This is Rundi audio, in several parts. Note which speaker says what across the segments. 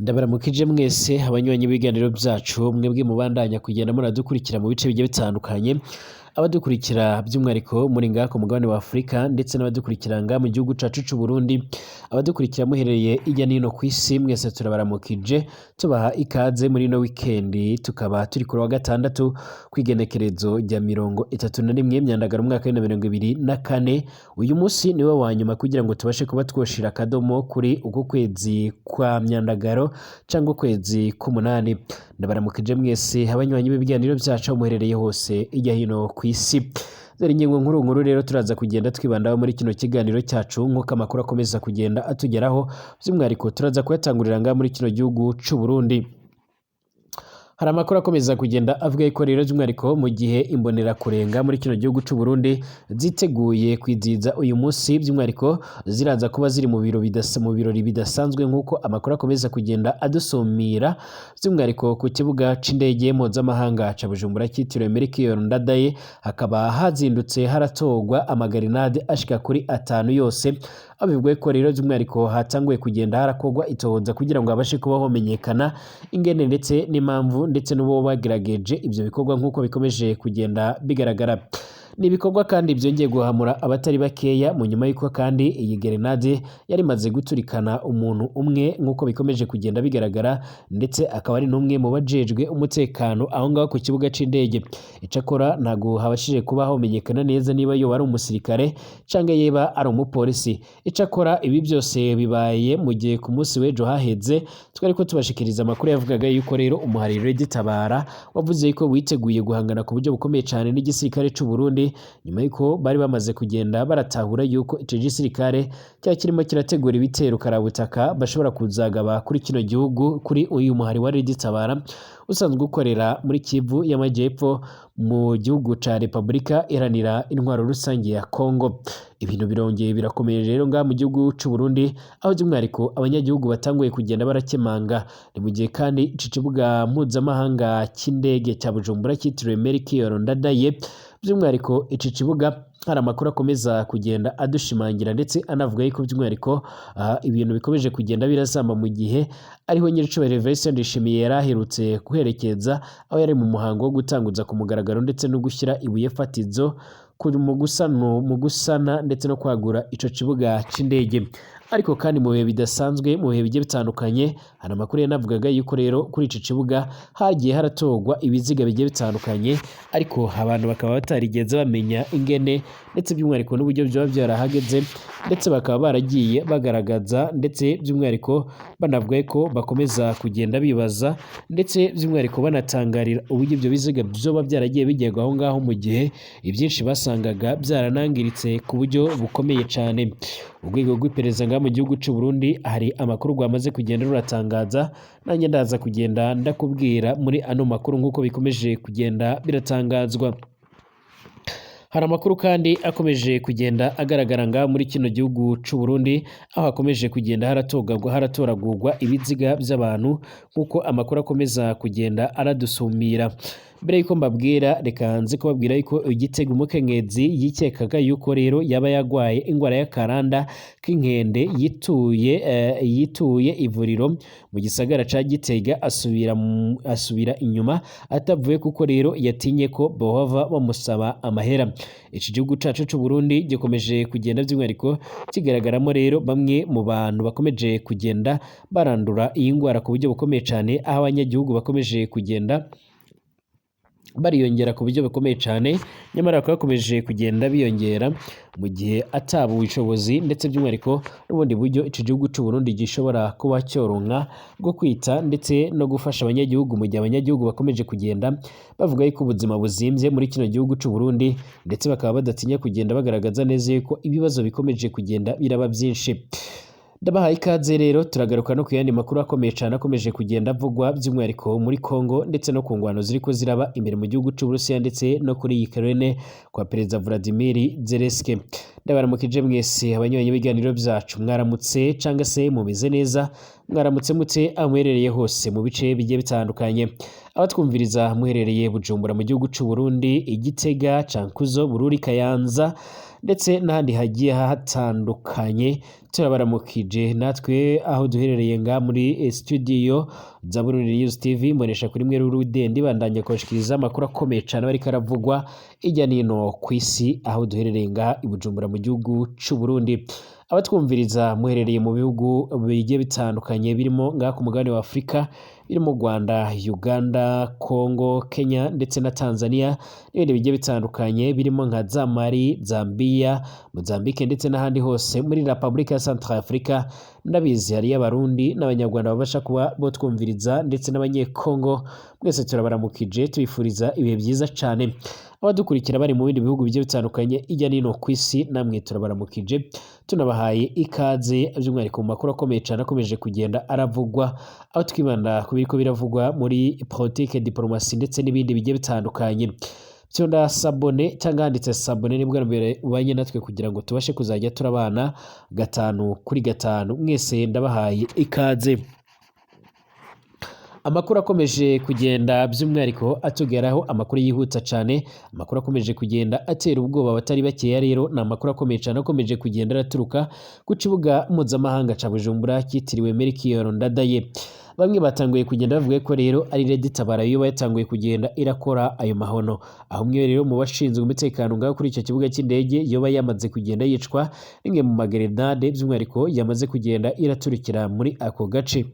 Speaker 1: Ndabaramukije mwese abanywanyi b'ibiganiro vyacu mwebwe mubandanya kugenda muradukurikira mu bice bigiye bitandukanye, abadukurikira by'umwihariko muri ngaha ku mugabane wa Afurika ndetse n'abadukurikira ngaha mu gihugu cacu c'u Burundi, abadukurikira muherereye irya nino kw'isi mwese turabaramukije tubaha ikaze muri ino weekend, tukaba turi kuri wa gatandatu kw'igenekerezo rya 31 Myandagaro umwaka wa 2024. Uyu musi niwe wa nyuma kugira ngo tubashe kuba twoshira akadomo kuri uku kwezi kwa Myandagaro canke ukwezi k'umunani. Ndabaramukije mwese abanywanyi b'ibiganiro vyacu muherereye hose irya hino kw'isi. Dore ingingo nkuru rero turaza kugenda twibandaho muri kino kiganiro cyacu nk'uko amakuru akomeza kugenda atugeraho, by'umwihariko turaza kuyatangurira ngaha muri kino gihugu c'u Burundi. Hari amakuru akomeza kugenda avuga yuko rero by'umwihariko mu gihe imbonera kurenga muri kino gihugu c'u Burundi ziteguye kwizihiza uyu musi, by'umwihariko ziraza kuba ziri mu birori bidasanzwe nk'uko amakuru akomeza kugenda adusumira, by'umwihariko ku kibuga c'indege mpuzamahanga ca Bujumbura cyitiriwe Melchior Ndadaye hakaba hazindutse haratorwa amagarinade ashika kuri 5 yose, abivugwe ko rero by'umwihariko hatanguye kugenda harakorwa itohoza kugira ngo habashe kuba homenyekana ingene ndetse n'impamvu ndetse n'ubo bagerageje ivyo bikorwa nk'uko bikomeje kugenda bigaragara. Ni ibikorwa kandi byongeye guhamura abatari bakeya mu nyuma y'uko kandi iyi grenade yari maze guturikana umuntu umwe nk'uko bikomeje kugenda bigaragara, ndetse akaba ari n'umwe mu bajejwe umutekano aho ngaho ku kibuga c'indege. Icakora ntago habashije kuba homenyekana neza niba yo ari umusirikare canke yeba ari umupolisi. Icakora ibi byose bibaye mu gihe ku munsi w'ejo haheze twariko tubashikiriza amakuru yavugaga yuko rero umuhariro w'igitabara wavuze yuko witeguye guhangana ku buryo bukomeye cyane n'igisirikare c'u Burundi, nyuma yuko bari bamaze kugenda baratahura yuko ico gisirikare cya kirimo kirategura ibitero karabutaka bashobora kuzagaba kuri kino gihugu, kuri uyu muhari wa Reditabara usanzwe ukorera muri Kivu y'Amajyepfo mu gihugu ca Republika Iharanira Intwaro Rusange ya Kongo. Ibintu birongeye birakomeye rero ngaha mu gihugu c'u Burundi, aho by'umwihariko abanyagihugu batanguye kugenda barakemanga. Ni mu gihe kandi ico kibuga mpuzamahanga c'indege ca Bujumbura cyitiriwe Melchior Ndadaye, by'umwihariko ico kibuga hari amakuru akomeza kugenda adushimangira ndetse anavuga yuko by'umwihariko ibintu bikomeje kugenda birazamba mu gihe ariho nyiricubahiro Evariste Ndayishimiye yari aherutse kuherekeza, aho yari mu muhango wo gutanguza ku mugaragaro ndetse no gushyira ibuye fatizo mu gusana ndetse no kwagura ico kibuga c'indege. Ariko kandi mu bihe bidasanzwe, mu bihe bigiye bitandukanye, hari amakuru yanavugaga yuko rero kuri ico kibuga hagiye haratorwa ibiziga bigiye bitandukanye, ariko abantu bakaba batarigeze bamenya ingene ndetse by'umwihariko n'uburyo byaba byarahageze, ndetse bakaba baragiye bagaragaza ndetse by'umwihariko banavuga ko bakomeza kugenda bibaza ndetse by'umwihariko banatangarira uburyo ibyo biziga byoba byaragiye bigerwa aho ngaho mu gihe ibyinshi basangaga byaranangiritse ku buryo bukomeye cyane. Urwego rw'iperereza ngaha mu gihugu c'u Burundi hari amakuru rwamaze kugenda ruratangaza, nanjye ndaza kugenda ndakubwira muri ano makuru nk'uko bikomeje kugenda biratangazwa. Hari amakuru kandi akomeje kugenda agaragara ngaha muri kino gihugu c'u Burundi, aho hakomeje kugenda haratoragurwa ibiziga by'abantu nk'uko amakuru akomeza kugenda aradusumira. Mbere yuko mbabwira, reka nzi kubabwira yuko Igitega umukenyezi yikekaga yuko rero yaba yagwaye ingwara y'akaranda k'inkende yituye ivuriro mu gisagara ca Gitega asubira inyuma atavuye, kuko rero yatinye ko bohava bamusaba amahera. Iki gihugu cacu c'u Burundi gikomeje kugenda by'umwihariko kigaragaramo rero bamwe mu bantu bakomeje kugenda barandura iyi ngwara ku buryo bukomeye cyane, aho abanyagihugu bakomeje kugenda bariyongera ku buryo bukomeye cyane, nyamara bakaba bakomeje kugenda biyongera mu gihe ataba ubushobozi ndetse by'umwihariko n'ubundi buryo ico gihugu c'u Burundi gishobora kuba cyoronka bwo kwita ndetse no gufasha abanyagihugu, mu gihe abanyagihugu bakomeje kugenda bavuga yuko ubuzima buzimvye muri kino gihugu c'u Burundi, ndetse bakaba badatinya kugenda bagaragaza neza yuko ibibazo bikomeje kugenda biraba byinshi. Ndabahaye ikaze rero, turagaruka no ku yandi makuru akomeye cyane akomeje kugenda avugwa by'umwihariko muri Kongo ndetse no ku ngwano ziriko ziraba imbere mu gihugu c'u Burusiya ndetse no kuri Ukraine kwa Perezida Vladimir Zelensky. Ndabaramukije mwese abanywanyi b'ibiganiro vyacu, mwaramutse canga se mumeze neza, mwaramutse mute aho muherereye hose mu bice bigiye bitandukanye. Abatwumviriza muherereye Bujumbura mu gihugu c'u Burundi, Igitega, Cankuzo, Bururi, Kayanza ndetse n'ahandi hagiye hatandukanye turabaramukije natwe aho duherereye nga muri studio za Burundi News TV mbonesha kuri mwe Rudende bandanye koshikiriza amakuru akomeye cyane bari karavugwa ijya nino kwisi aho duherereye nga i Bujumbura mu gihugu cy'u Burundi abatwumviriza muherereye mu bihugu bigiye bitandukanye birimo nga ku mugabane wa Afrika birimo Rwanda, Uganda, Congo, Kenya ndetse na Tanzania n'ibindi bigiye bitandukanye birimo nka Mali, Zambia, Mozambique ndetse n'ahandi hose muri Republika ya Centrafrica ndabizi hari y'abarundi n'abanyarwanda babasha kuba bo twumviriza ndetse n'abanyekongo mwese turabaramukije tubifuriza ibihe byiza cyane abadukurikira bari mu bindi bihugu bigiye bitandukanye ijya nino kwisi namwe turabaramukije tunabahaye ikaze by'umwihariko mu makuru akomeye cyane akomeje kugenda aravugwa aho twibanda ku biriko biravugwa muri politique diplomasi ndetse n'ibindi bigiye bitandukanye Tionda sabone cyangwa handitse sabone nibwo mbere ubanye natwe kugira ngo tubashe kuzajya turabana 5 kuri 5 mwese ndabahaye ikaze amakuru akomeje kugenda by'umwihariko atugeraho amakuru yihuta cyane amakuru akomeje kugenda atera ubwoba batari bakeya rero na amakuru akomeye cyane akomeje kugenda araturuka ku kibuga mpuzamahanga ca Bujumbura kitiriwe Melchior Ndadaye bamwe batanguye kugenda bavuga ko rero ari Red Tabara yo yatanguye kugenda irakora ayo mahono aho mwe rero mu bashinzwe umutekano ngaho kuri icyo kibuga cy'indege yoba yamaze kugenda yicwa rimwe mu magrenade by'umwihariko yamaze kugenda iraturikira muri ako gace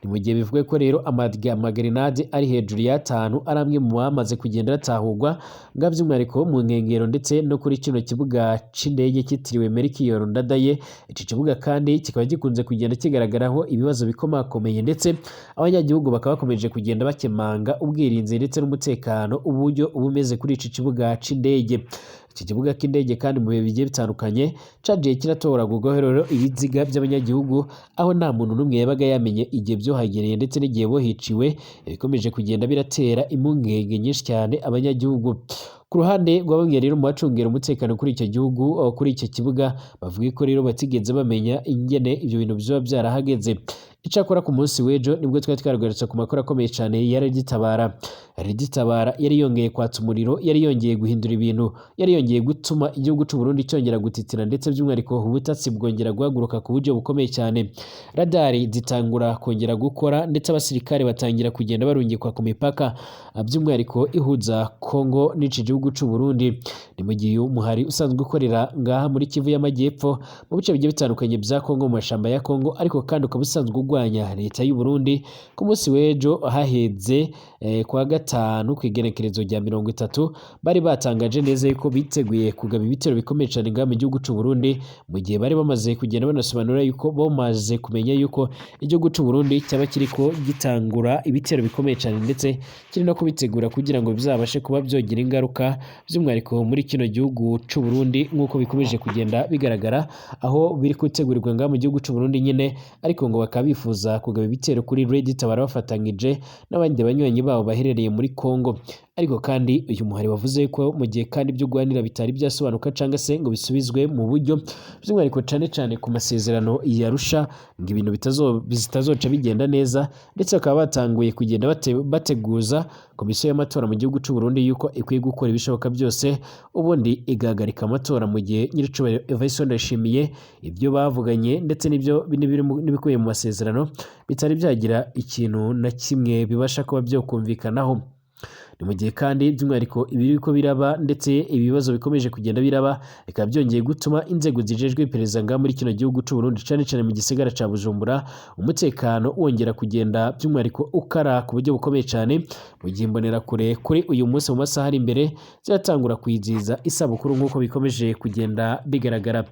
Speaker 1: ni mu gihe bivuga ko rero amagrenade ari hejuru ya 5 ari amwe mu bamaze kugenda ratahurwa nga by'umwihariko mu nkengero ndetse no kuri kino kibuga c'indege kitiriwe Melchior Ndadaye iki kibuga kandi kikaba gikunze kugenda kigaragaraho ibibazo bikomakomeye ndetse abanyagihugu bakaba bakomeje kugenda bakemanga ubwirinzi ndetse n'umutekano uburyo ubumeze kuri iki kibuga c'indege iki kibuga k'indege kandi mu bihe bigiye bitandukanye cagiye kiratoragurwaho rero ibiziga by'abanyagihugu aho nta muntu n'umwe yabaga yamenye igihe byo hagereye ndetse n'igihe bo hiciwe bikomeje kugenda biratera impungenge nyinshi cyane abanyagihugu ku ruhande rw'abamwe rero mu bacungera umutekano kuri icyo gihugu kuri icyo kibuga bavuga ko rero batigeze bamenya ingene ibyo bintu bizoba byarahageze icakora ku munsi w'ejo nibwo twari twaragarutse ku makuru akomeye cyane ya Red Tabara yari yongeye kwatsa umuriro yari yongeye guhindura ibintu yari yongeye gutuma igihugu cy'u Burundi cyongera gutitira ndetse by'umwihariko ubutatsi bwongera guhaguruka ku buryo bukomeye cyane radari zitangura kongera gukora ndetse abasirikare batangira kugenda barungikwa ku mipaka by'umwihariko ihuza Congo n'ici gihugu cy'u Burundi ni mu gihe umuhari usanzwe ukorera ngaha muri Kivu y'Amajyepfo mu bice bigiye bitandukanye bya Congo mu mashamba ya Congo ariko kandi ukaba usanzwe urwanya leta y'u Burundi ku munsi w'ejo haheze kwa gatanu ku igenekerezo rya 30 bari batangaje neza yuko biteguye kugaba ibitero bikomeye cyane ngaha mu gihugu cy'u Burundi mu gihe bari bamaze kugenda banasobanura yuko bamaze kumenya yuko igihugu cy'u Burundi cyaba kiriko gitangura ibitero bikomeye cyane ndetse kiri no kubitegura kugira ngo bizabashe kuba byogira ingaruka by'umwihariko muri kino gihugu cy'u Burundi nk'uko bikomeje kugenda bigaragara aho biri gutegurirwa ngaha mu gihugu cy'u Burundi nyine ariko ngo bakaba bifuza kugaba ibitero kuri Red Tabara bafatanyije n'abandi banywanyi babo baherereye muri Congo ariko kandi uyu muhari wavuze ko mu gihe kandi byo guhanira bitari byasobanuka cyangwa se ngo bisubizwe mu buryo by'umwihariko cyane ku masezerano yarusha ngo ibintu bitazoca bigenda neza ndetse bakaba batanguye kugenda bateguza komisiyo y'amatora mu gihugu cy'u Burundi yuko ikwiye gukora ibishoboka byose ubundi igahagarika amatora mu gihe nyiricubahiro Evariste Ndayishimiye ibyo bavuganye ndetse n'ibikubiye mu masezerano bitari byagira ikintu na kimwe bibasha kuba byo kumvikanaho ni mu gihe kandi by'umwihariko ibiriko biraba ndetse ibibazo bikomeje kugenda biraba bikaba byongeye gutuma inzego zijejwe iperereza ngaha muri kino gihugu cy'u Burundi cyane mu gisigara ca Bujumbura umutekano wongera kugenda by'umwihariko ukara ku buryo bukomeye cyane mu gihe imbonera kure kuri uyu munsi mu masaha ari imbere ziratangura kwizihiza isabukuru nk'uko bikomeje kugenda bigaragara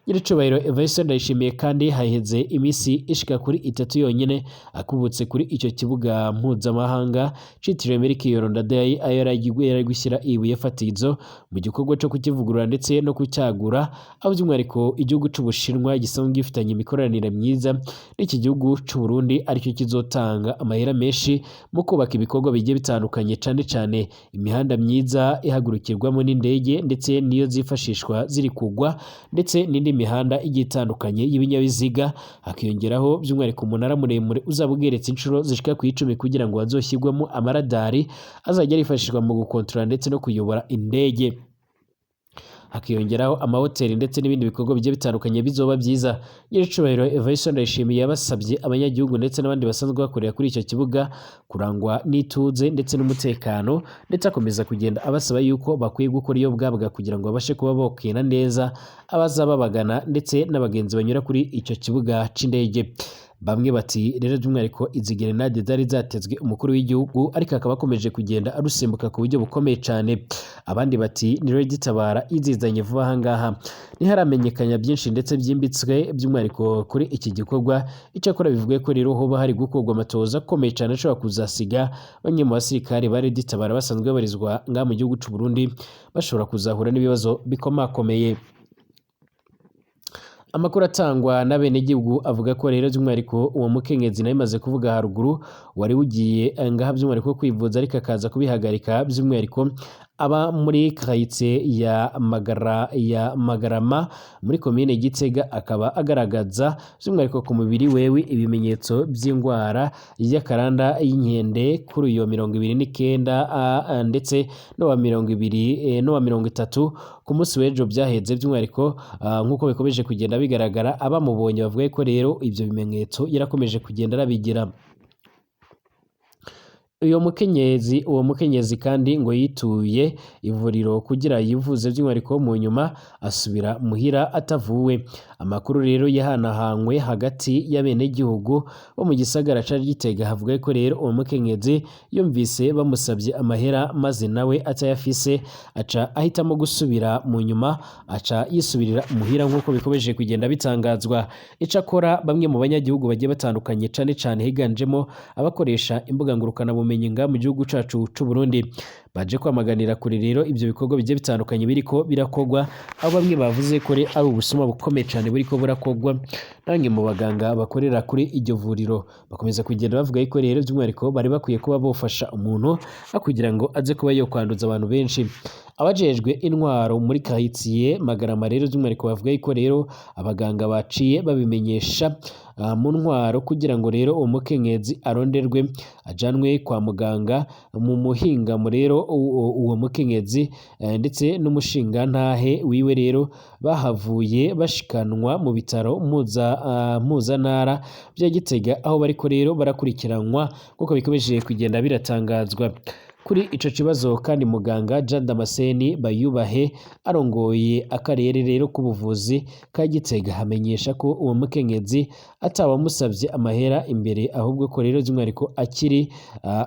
Speaker 1: nyiricubahiro Evariste Ndayishimiye kandi haheze iminsi ishika kuri 3 yonyene akubutse kuri icyo kibuga mpuzamahanga citiriwe Melchior Ndadaye ayo yari gushyira ibuye fatizo mu gikorwa cyo kukivugurura ndetse no kucyagura aho by'umwihariko igihugu cy'Ubushinwa gisanzwe gifitanye imikoranire myiza n'iki gihugu cy'u Burundi aricyo kizotanga amahera menshi mu kubaka ibikorwa bigiye bitandukanye cyane imihanda myiza ihagurukirwamo n'indege ndetse niyo zifashishwa ziri kugwa ndetse n'indi mihanda igiye itandukanye y'ibinyabiziga hakiyongeraho by'umwihariko umunara muremure uzaba ugeretse inshuro zishika ku 10 kugira ngo hazoshyirwemo amaradari azajya arifashishwa mu gukontorora ndetse no kuyobora indege hakiyongeraho amahoteli ndetse n'ibindi bikorwa bigiye bitandukanye bizoba byiza. Nyiricubahiro Evariste Ndayishimiye yabasabye abanyagihugu ndetse n'abandi basanzwe bakorera kuri icyo kibuga kurangwa n'ituze ndetse n'umutekano, ndetse akomeza kugenda abasaba yuko bakwiye gukora iyo bwabaga kugira ngo babashe kuba bokina neza abaza babagana ndetse n'abagenzi banyura kuri icyo kibuga c'indege. Bamwe bati rero by'umwihariko izi gerenade zari zatezwe umukuru w'igihugu ariko akaba akomeje kugenda arusimbuka ku buryo bukomeye cyane. Abandi bati ni Red Tabara izizanye vuba aha ngaha. Ntiharamenyekanya byinshi ndetse byimbitswe by'umwihariko kuri iki gikorwa, icyakora bivuga ko rero hoba hari gukorwa amatoza akomeye cyane ashobora kuzasiga bamwe mu basirikare ba Red Tabara basanzwe babarizwa ngaha mu gihugu cy'u Burundi bashobora kuzahura n'ibibazo bikomakomeye. Amakuru atangwa n'abenegihugu avuga ko rero by'umwihariko uwo mukenyezi nawe imaze kuvuga haruguru wari ugiye ngaha by'umwihariko kwivuza ariko akaza kubihagarika, by'umwihariko aba muri kayitse ya Magarama muri komine Gitega, akaba agaragaza by'umwihariko ku mubiri wewe ibimenyetso by'indwara y'akaranda y'inkende kuri iyo 29 ndetse no wa 20 no wa 30 ku munsi w'ejo byaheze, by'umwihariko nk'uko bikomeje kugenda bigaragara abamubonye bavuga ko rero ibyo bimenyetso yarakomeje kugenda arabigira. Uwo mukenyezi kandi ngo yituye ivuriro kugira yivuze, by'umwihariko mu nyuma asubira muhira atavuwe. Amakuru rero yahanahanywe hagati y'abenegihugu bo mu gisagara ca Gitega havuga ko rero uwo mukenyezi yumvise bamusabye amahera maze nawe atayafise aca ahitamo gusubira mu nyuma, aca yisubirira muhira nk'uko bikomeje kugenda bitangazwa. Icakora bamwe mu banyagihugu bagiye batandukanye cane cane higanjemo abakoresha imbuga ngurukana bumenyi nga mu gihugu cacu c'u Burundi baje kwamaganira kuri rero ibyo bikorwa bigiye bitandukanye biriko birakogwa, aho bamwe bavuze ko ari ubusuma bukomeye cyane buriko burakogwa namwe mu baganga bakorera kuri iryo vuriro. Bakomeza kugenda bavuga ko rero by'umwihariko bari bakwiye kuba bofasha umuntu kugira ngo aze kuba yo kwanduza abantu benshi. Abajejwe intwaro muri Kayitiye Magarama rero by'umwihariko bavuga ko rero abaganga baciye babimenyesha mu ntwaro kugira ngo rero umukenyezi aronderwe ajanwe kwa muganga mu muhingamo. Rero uwo mukenyezi ndetse n'umushingantahe wiwe rero bahavuye bashikanwa mu bitaro mpuzantara bya Gitega, aho bariko rero barakurikiranwa kuko bikomeje kugenda biratangazwa. Kuri ico kibazo kandi muganga Jean Damascene Bayubahe arongoye akarere rero k'ubuvuzi ka Gitega hamenyesha ko uwo mukenyezi atawamusavye amahera imbere, ahubwo ko rero by'umwihariko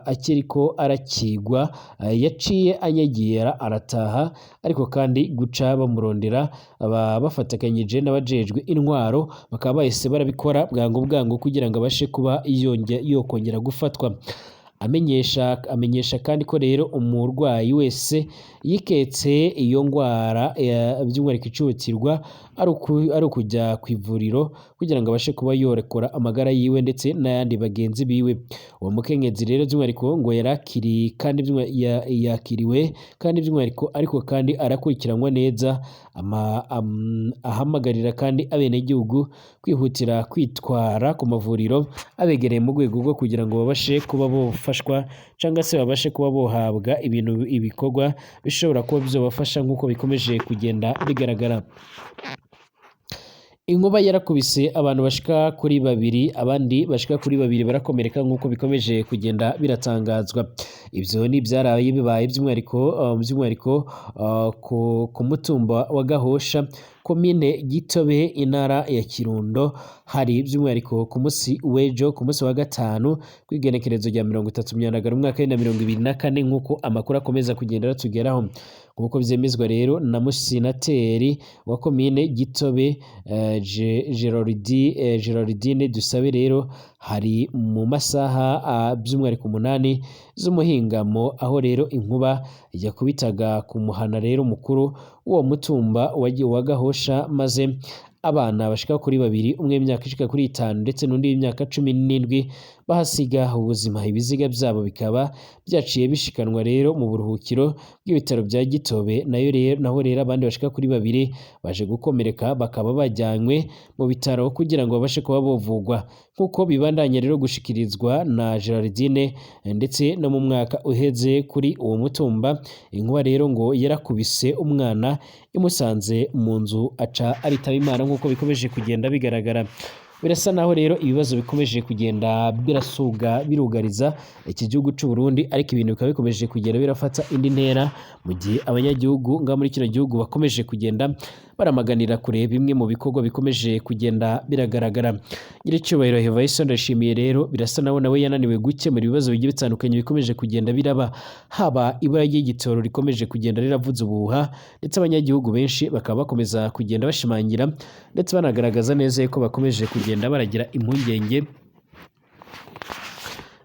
Speaker 1: akiriko arakigwa yaciye anyegera arataha, ariko kandi guca bamurondera bafatakanyije n'abajejwe intwaro bakaba bahise barabikora bwangu kugira ngo abashe kuba yokongera gufatwa. Amenyesha kandi ko rero umurwayi wese yiketse iyo ngwara by'umwihariko icutirwa ari ukujya ku ivuriro kugira ngo abashe kuba yorekora amagara yiwe ndetse n'ayandi bagenzi biwe. Uwo mukenyezi rero by'umwihariko ngo yakiriwe kandi by'umwihariko ariko kandi arakurikiranwa neza. Ahamagarira kandi abenegihugu kwihutira kwitwara ku mavuriro abegereye mu rwego rwo kugira ngo babashe kuba bofashwa cyangwa se babashe kuba bohabwa ibikorwa bishobora kuba bizobafasha nk'uko bikomeje kugenda bigaragara. Inkuba yarakubise abantu bashika kuri babiri, abandi bashika kuri babiri barakomereka nk'uko bikomeje kugenda biratangazwa. Ibyo ni byaraye bibaye by'umwihariko ku mutumba wa Gahosha komine Gitobe intara ya Kirundo, hari by'umwihariko ku munsi w'ejo ku munsi wa gatanu kw'igenekerezo rya 30 Myandagaro umwaka wa 2024 nk'uko amakuru akomeza kugenda atugeraho. Nk'uko byemezwa rero na musinateri wa komine Gitobe Geraldine Dusabe, rero hari mu masaha by'umwihariko 8 z'umuhingamo, aho rero inkuba yakubitaga ku muhana rero mukuru uwo mutumba wa Gahosha, maze abana bashika kuri babiri, umwe w'imyaka ishika kuri 5 ndetse n'undi w'imyaka 17 bahasiga ubuzima. Ibiziga byabo bikaba byaciye bishikanwa rero mu buruhukiro bw'ibitaro bya Gitobe, naho rero abandi bashika kuri babiri baje gukomereka bakaba bajyanywe mu bitaro kugira ngo babashe kuba bovugwa. nk'uko bibandanya rero gushikirizwa na Gerardine ndetse no mu mwaka uheze kuri uwo mutumba inkuba rero ngo yarakubise umwana imusanze mu nzu aca aritaba Imana nk'uko bikomeje kugenda bigaragara. Birasa naho rero ibibazo bikomeje kugenda birasuga birugariza iki gihugu cy'u Burundi, ariko ibintu bikaba bikomeje kugenda birafata indi ntera mu gihe abanyagihugu nga muri kino gihugu bakomeje kugenda baramaganira kure bimwe mu bikorwa bikomeje kugenda biragaragara. Nyiricyubahiro Evariste Ndayishimiye rero birasa naho nawe yananiwe gukemura ibibazo bigiye bitandukanye bikomeje kugenda biraba, haba ibura ry'igitoro rikomeje kugenda riravuza ubuhuha, ndetse abanyagihugu benshi bakaba bakomeza kugenda bashimangira ndetse banagaragaza neza ko bakomeje kugenda baragira impungenge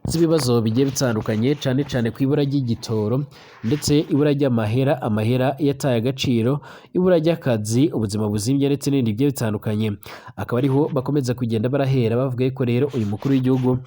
Speaker 1: z'ibibazo bigiye bitandukanye, cyane cyane ku ibura ry'igitoro ndetse ibura ry'amahera, amahera yataye agaciro, ibura ry'akazi, ubuzima buzimye ndetse n'ibindi bigiye bitandukanye. Akaba ariho bakomeza kugenda barahera bavuga ko rero uyu mukuru w'igihugu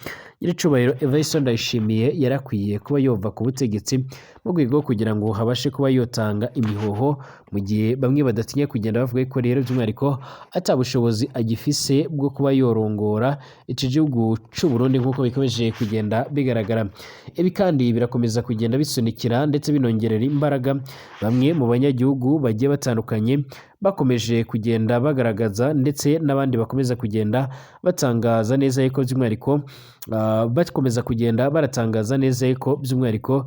Speaker 1: Nyiricyubahiro Evariste Ndayishimiye yarakwiye kuba yova ku butegetsi mu rwego rwo kugira ngo habashe kuba yotanga imihoho, mu gihe bamwe badatinya kugenda bavuga ko rero by'umwihariko atabushobozi agifise bwo kuba yorongora iki gihugu cy'u Burundi nk'uko bikomeje kugenda bigaragara. Ibi kandi birakomeza kugenda bisunikira ndetse binongerera imbaraga bamwe mu banyagihugu bagiye batandukanye bakomeje kugenda bagaragaza, ndetse n'abandi bakomeza kugenda batangaza neza yuko by'umwihariko bakomeza kugenda baratangaza neza yuko by'umwihariko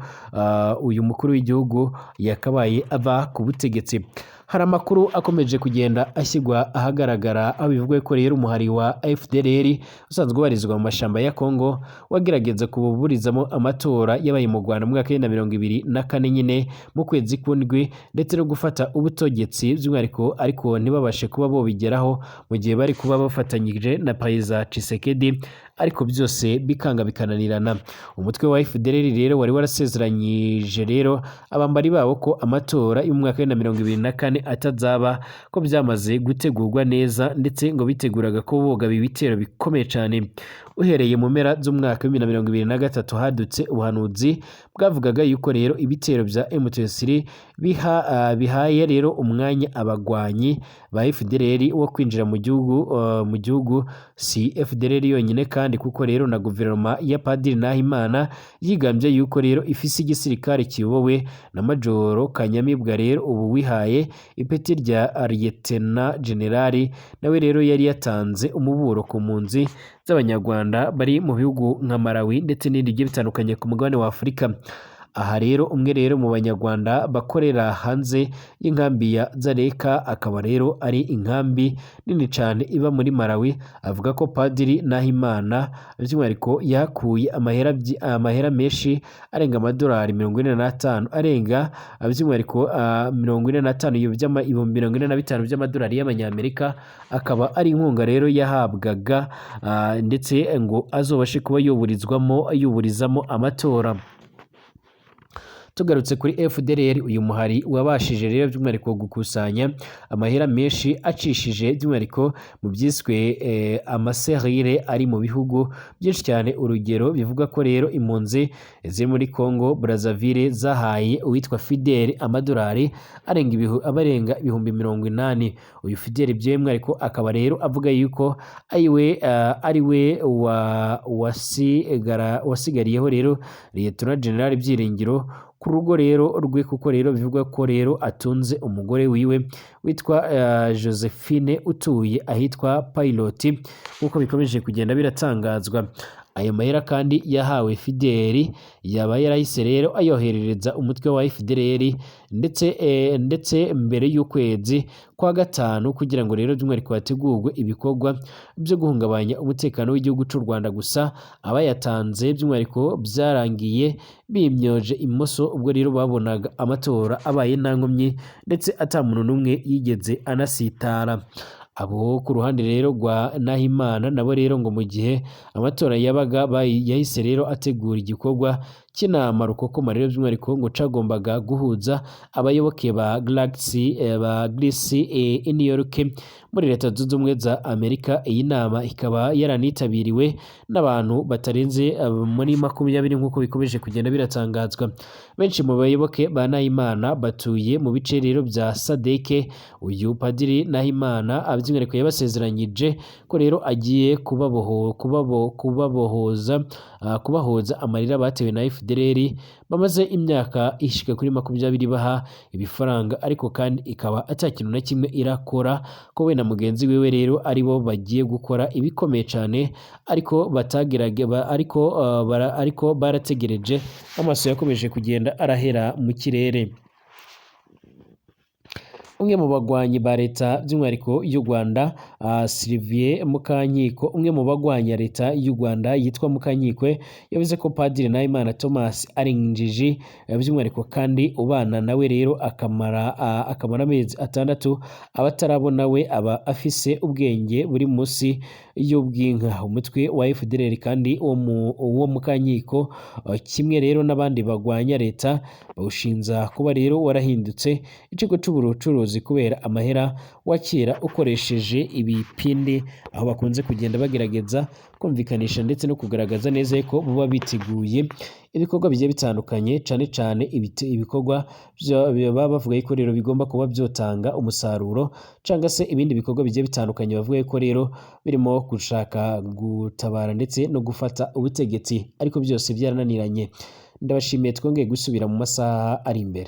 Speaker 1: uyu mukuru w'igihugu yakabaye ava ku butegetsi. Hari amakuru akomeje kugenda ashyirwa ahagaragara aho bivugwa ko rero umuhari wa FDLR usanzwe ubarizwa mu mashamba ya Kongo wagerageza kuburizamo amatora yabaye mu Rwanda mu mwaka wa 2024 nyine mu kwezi k'undwi, ndetse no gufata ubutegetsi by'umwihariko ariko ntibabashe kuba bo bigeraho mu gihe bari kuba bafatanyije na Perezida Tshisekedi, ariko byose bikanga bikananirana. Umutwe wa FDLR rero wari warasezeranyije rero abambari bawo ko amatora y'umwaka wa 2024 atazaba, ko byamaze gutegurwa neza, ndetse ngo biteguraga ko boga ibitero bikomeye cyane. Uhereye mu mpera z'umwaka wa 2023 hadutse ubuhanuzi bwavugaga yuko rero ibitero bya M23 bihaye rero umwanya abagwanyi ba FDLR wo kwinjira mu gihugu si FDLR yonyine kandi kuko rero na guverinoma ya Padiri Nahimana yigambye yuko rero ifise igisirikare kiyobowe na Majoro Kanyamibwa rero ubu wihaye ipeti rya Lieutenant General, nawe rero yari yatanze umuburo ku mpunzi z'abanyarwanda bari mu bihugu nka Malawi ndetse n'ibindi bigiye bitandukanye ku mugabane wa Afurika. Aha rero umwe rero mu banyarwanda bakorera hanze y'inkambi ya Zareka, akaba rero ari inkambi nini cyane iba muri Malawi, avuga ko Padiri Nahimana by'umwihariko yakuye amahera menshi arenga amadolari 45 arenga by'umwihariko 45 ibihumbi 45 by'amadolari y'amanyamerika, akaba ari inkunga rero yahabwaga ndetse ngo azobashe kuba yuburizamo amatora. Tugarutse kuri FDLR, uyu muhari wabashije rero by'umwihariko gukusanya amahera menshi acishije by'umwihariko mu byiswe amaserire ari mu bihugu byinshi cyane. Urugero bivuga ko rero impunzi ziri muri Congo Brazzaville zahaye uwitwa Fidel amadolari abarenga ibihumbi 80. Uyu Fidel by'umwihariko akaba rero avuga yuko ariwe wasigariyeho rero Lieutenant General Byiringiro ku rugo rero rwe, kuko rero bivugwa ko rero atunze umugore wiwe witwa Josephine utuye ahitwa Pilot, nk'uko bikomeje kugenda biratangazwa. Ayo mahera kandi yahawe Fidel yaba yarahise rero ayoherereza umutwe wa FDLR ndetse mbere y'ukwezi kwa gatanu, kugira ngo rero by'umwihariko hategurwe ibikorwa byo guhungabanya umutekano w'igihugu cy'u Rwanda. Gusa abayatanze by'umwihariko byarangiye bimyoje imoso, ubwo rero babonaga amatora abaye nta nkomyi ndetse atamuntu n'umwe yigeze anasitara. Abo ku ruhande rero rwa Nahimana nabo rero ngo mu gihe amatora yabaga yahise rero ategura igikorwa cy'inama rukokoma rero by'umwihariko ngo cagombaga guhuza abayoboke ba Grace i New York muri Leta Zunze Ubumwe za Amerika. Iyi nama ikaba yaranitabiriwe n'abantu batarenze muri 20 nk'uko bikomeje kugenda biratangazwa. Benshi mu bayoboke ba Nahimana batuye mu bice rero bya Sadeke. Uyu padiri Nahimana by'umwihariko yabasezeranyije ko rero agiye kubahoza amarira batewe na FDLR bamaze imyaka ishika kuri 20 baha ibifaranga, ariko kandi ikaba atakintu na kimwe irakora ko we na mugenzi wiwe rero aribo bagiye gukora ibikomeye cyane, ariko ariko barategereje, amaso yakomeje kugenda arahera mu kirere. Umwe mu bagwanyi ba leta by'umwihariko y'u Rwanda, Sylvie Mukanyiko, umwe mu bagwanya leta y'u Rwanda yitwa Mukanyikwe, yavuze ko Padiri Nahimana Thomas ari injiji by'umwihariko kandi ubana nawe rero akamara amezi 6 abatarabona we aba afise ubwenge buri munsi y'ubwinka. Umutwe wa FDLR kandi uwo Mukanyiko kimwe rero n'abandi bagwanya leta bawushinza kuba rero warahindutse ikigo c'ubucuruzi kubera amahera wakira ukoresheje ibipindi, aho bakunze kugenda bagerageza kumvikanisha ndetse no kugaragaza neza ko buba biteguye ibikorwa bigiye bitandukanye, cyane ibikorwa baba bavuga ko rero bigomba kuba byotanga umusaruro, cyangwa se ibindi bikorwa bigiye bitandukanye bavuga ko rero birimo gushaka gutabara ndetse no gufata ubutegetsi, ariko byose byarananiranye. Ndabashimiye, twongeye gusubira mu masaha ari imbere.